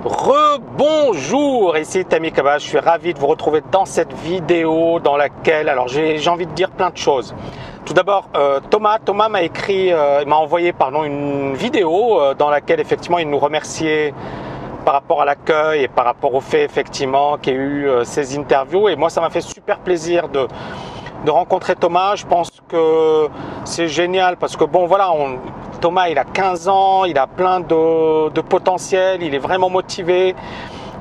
Rebonjour, ici Tammy Kaba, je suis ravi de vous retrouver dans cette vidéo dans laquelle, alors j'ai envie de dire plein de choses. Tout d'abord, Thomas m'a envoyé une vidéo dans laquelle effectivement il nous remerciait par rapport à l'accueil et par rapport au fait effectivement qu'il y a eu ces interviews, et moi ça m'a fait super plaisir de rencontrer Thomas. Je pense que c'est génial parce que bon voilà, Thomas il a 15 ans, il a plein de potentiel, il est vraiment motivé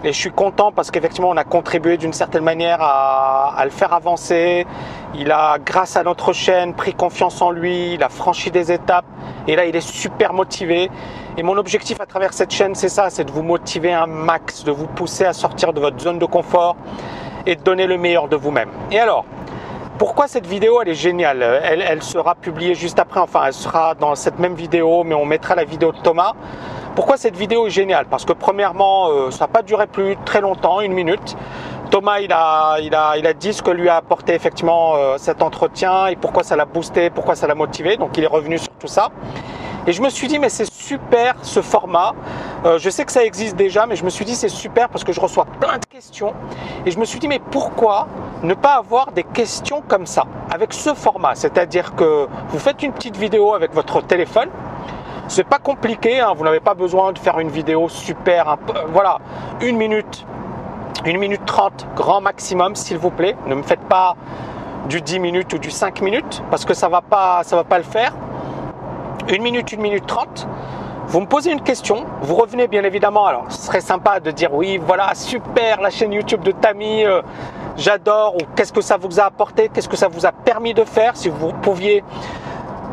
et je suis content parce qu'effectivement on a contribué d'une certaine manière à le faire avancer. Il a, grâce à notre chaîne, pris confiance en lui, il a franchi des étapes et là il est super motivé. Et mon objectif à travers cette chaîne, c'est ça, c'est de vous motiver un max, de vous pousser à sortir de votre zone de confort et de donner le meilleur de vous-même. Et alors, pourquoi cette vidéo elle est géniale? Elle sera publiée juste après, enfin elle sera dans cette même vidéo, mais on mettra la vidéo de Thomas. Pourquoi cette vidéo est géniale? Parce que premièrement, ça n'a pas duré plus très longtemps, 1 minute. Thomas il a dit ce que lui a apporté effectivement cet entretien et pourquoi ça l'a boosté, pourquoi ça l'a motivé. Donc il est revenu sur tout ça. Et je me suis dit mais c'est super ce format, je sais que ça existe déjà, mais je me suis dit c'est super parce que je reçois plein de questions et je me suis dit mais pourquoi ne pas avoir des questions comme ça avec ce format, c'est-à-dire que vous faites une petite vidéo avec votre téléphone, c'est pas compliqué, hein, vous n'avez pas besoin de faire une vidéo super, voilà, 1 minute 30 grand maximum s'il vous plaît, ne me faites pas du 10 minutes ou du 5 minutes parce que ça va pas le faire. 1 minute 30, vous me posez une question, vous revenez bien évidemment, alors ce serait sympa de dire oui voilà super la chaîne YouTube de Tammy, j'adore, ou qu'est-ce que ça vous a apporté, qu'est-ce que ça vous a permis de faire, si vous pouviez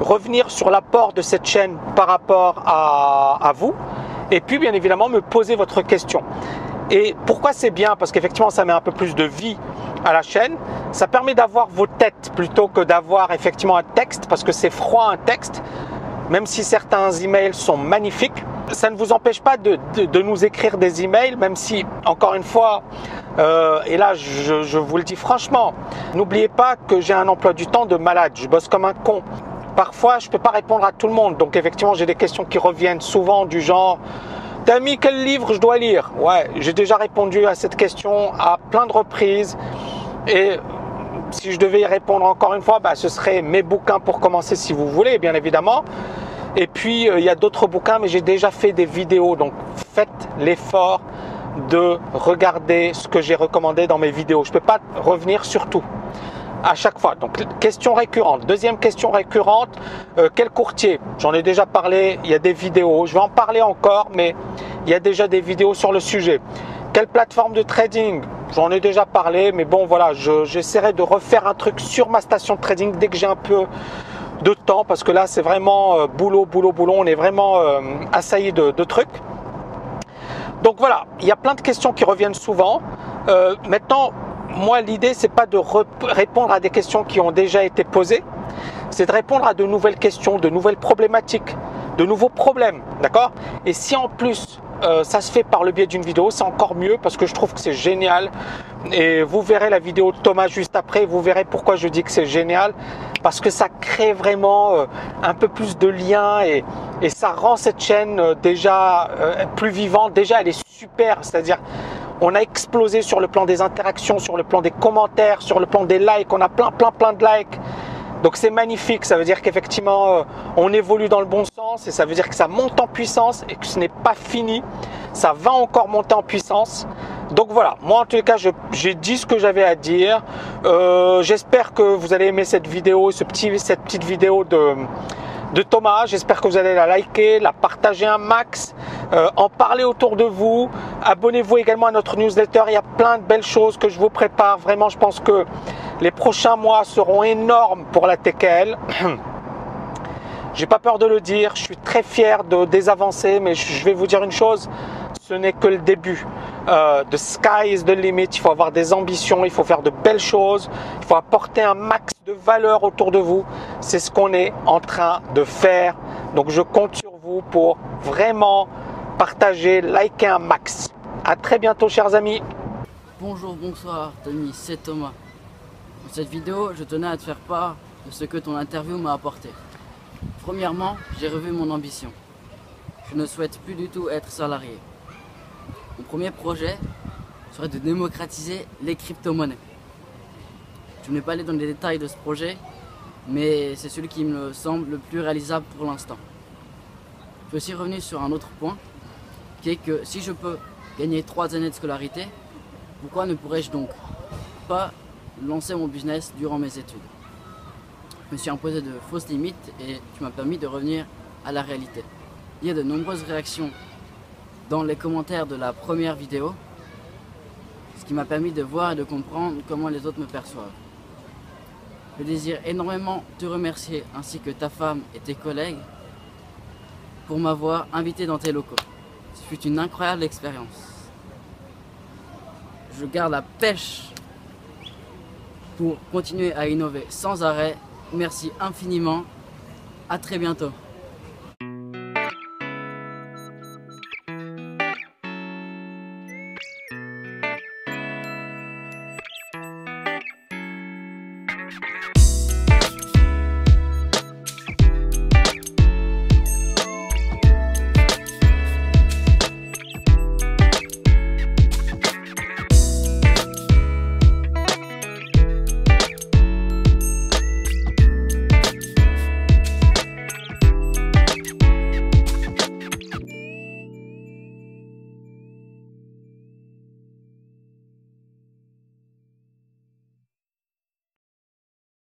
revenir sur l'apport de cette chaîne par rapport à vous, et puis bien évidemment me poser votre question. Et pourquoi c'est bien? Parce qu'effectivement ça met un peu plus de vie à la chaîne, ça permet d'avoir vos têtes plutôt que d'avoir effectivement un texte, parce que c'est froid un texte. Même si certains emails sont magnifiques, ça ne vous empêche pas de nous écrire des emails, même si, encore une fois, et là je vous le dis franchement, n'oubliez pas que j'ai un emploi du temps de malade, je bosse comme un con. Parfois, je ne peux pas répondre à tout le monde, donc effectivement, j'ai des questions qui reviennent souvent du genre « Tammy, quel livre je dois lire ?» Ouais, j'ai déjà répondu à cette question à plein de reprises et si je devais y répondre encore une fois, ce serait mes bouquins pour commencer si vous voulez, bien évidemment. Et puis, il y a d'autres bouquins, mais j'ai déjà fait des vidéos. Donc, faites l'effort de regarder ce que j'ai recommandé dans mes vidéos. Je ne peux pas revenir sur tout à chaque fois. Donc, question récurrente. Deuxième question récurrente, quel courtier? J'en ai déjà parlé, il y a des vidéos. Je vais en parler encore, mais il y a déjà des vidéos sur le sujet. Quelle plateforme de trading? J'en ai déjà parlé, mais bon voilà, j'essaierai de refaire un truc sur ma station de trading dès que j'ai un peu de temps, parce que là c'est vraiment boulot, on est vraiment assailli de trucs. Donc voilà, il y a plein de questions qui reviennent souvent. Maintenant, moi l'idée c'est pas de répondre à des questions qui ont déjà été posées, c'est de répondre à de nouvelles questions, de nouvelles problématiques, de nouveaux problèmes, d'accord? Et si en plus ça se fait par le biais d'une vidéo, c'est encore mieux parce que je trouve que c'est génial. Et vous verrez la vidéo de Thomas juste après, vous verrez pourquoi je dis que c'est génial. Parce que ça crée vraiment un peu plus de liens et ça rend cette chaîne déjà plus vivante. Déjà, elle est super, c'est-à-dire on a explosé sur le plan des interactions, sur le plan des commentaires, sur le plan des likes. On a plein de likes. Donc c'est magnifique, ça veut dire qu'effectivement on évolue dans le bon sens et ça veut dire que ça monte en puissance et que ce n'est pas fini, ça va encore monter en puissance. Donc voilà, moi en tout cas j'ai dit ce que j'avais à dire. J'espère que vous allez aimer cette vidéo, cette petite vidéo de Thomas. J'espère que vous allez la liker, la partager un max, en parler autour de vous. Abonnez-vous également à notre newsletter, il y a plein de belles choses que je vous prépare. Vraiment, je pense que les prochains mois seront énormes pour la TKL. J'ai pas peur de le dire, je suis très fier des avancées, mais je vais vous dire une chose, ce n'est que le début. The sky is the limit, il faut avoir des ambitions, il faut faire de belles choses, il faut apporter un max de valeur autour de vous. C'est ce qu'on est en train de faire. Donc je compte sur vous pour vraiment partager, liker un max. À très bientôt chers amis. Bonjour, bonsoir Tammy, c'est Thomas. Dans cette vidéo, je tenais à te faire part de ce que ton interview m'a apporté. Premièrement, j'ai revu mon ambition. Je ne souhaite plus du tout être salarié. Mon premier projet serait de démocratiser les crypto-monnaies. Je ne vais pas aller dans les détails de ce projet, mais c'est celui qui me semble le plus réalisable pour l'instant. Je vais aussi revenir sur un autre point, qui est que si je peux gagner 3 années de scolarité, pourquoi ne pourrais-je donc pas lancer mon business durant mes études? Je me suis imposé de fausses limites et tu m'as permis de revenir à la réalité. Il y a de nombreuses réactions dans les commentaires de la première vidéo, ce qui m'a permis de voir et de comprendre comment les autres me perçoivent. Je désire énormément te remercier ainsi que ta femme et tes collègues pour m'avoir invité dans tes locaux. Ce fut une incroyable expérience. Je garde la pêche pour continuer à innover sans arrêt. Merci infiniment. À très bientôt.